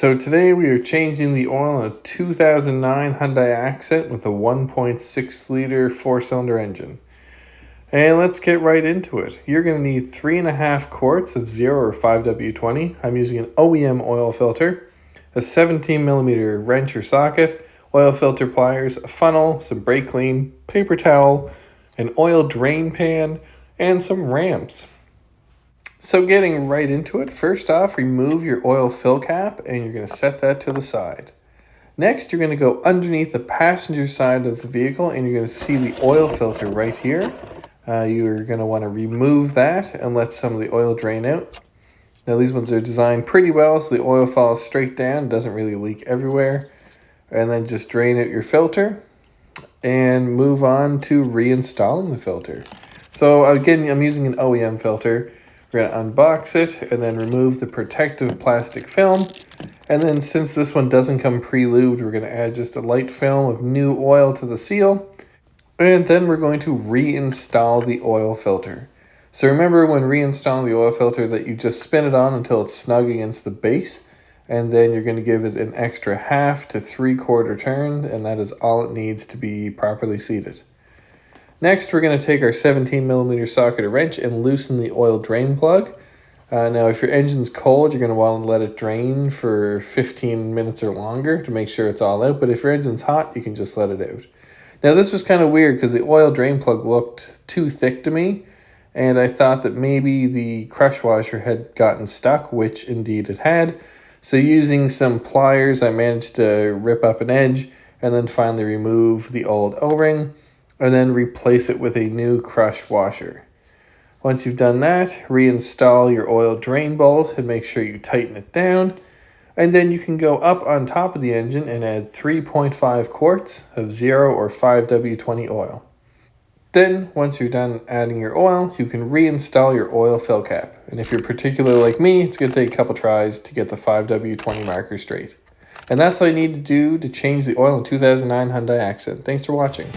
So today we are changing the oil in a 2009 Hyundai Accent with a 1.6 liter 4-cylinder engine. And let's get right into it. You're going to need 3.5 quarts of 0 or 5W20. I'm using an OEM oil filter, a 17mm wrench or socket, oil filter pliers, a funnel, some brake clean, paper towel, an oil drain pan, and some ramps. So getting right into it, first off, remove your oil fill cap and you're going to set that to the side. Next, you're going to go underneath the passenger side of the vehicle and you're going to see the oil filter right here. You're going to want to remove that and let some of the oil drain out. Now these ones are designed pretty well so the oil falls straight down, doesn't really leak everywhere. And then just drain out your filter and move on to reinstalling the filter. So again, I'm using an OEM filter. We're going to unbox it and then remove the protective plastic film. And then since this one doesn't come pre-lubed, we're going to add just a light film of new oil to the seal. And then we're going to reinstall the oil filter. So remember when reinstalling the oil filter that you just spin it on until it's snug against the base. And then you're going to give it an extra 1/2 to 3/4 turn. And that is all it needs to be properly seated. Next, we're going to take our 17mm socket or wrench and loosen the oil drain plug. Now, if your engine's cold, you're going to want to let it drain for 15 minutes or longer to make sure it's all out. But if your engine's hot, you can just let it out. Now, this was kind of weird because the oil drain plug looked too thick to me. And I thought that maybe the crush washer had gotten stuck, which indeed it had. So using some pliers, I managed to rip up an edge and then finally remove the old O-ring. And then replace it with a new crush washer. Once you've done that, reinstall your oil drain bolt and make sure you tighten it down. And then you can go up on top of the engine and add 3.5 quarts of 0 or 5W20 oil. Then, once you're done adding your oil, you can reinstall your oil fill cap. And if you're particular like me, it's going to take a couple tries to get the 5W20 marker straight. And that's all you need to do to change the oil in 2009 Hyundai Accent. Thanks for watching.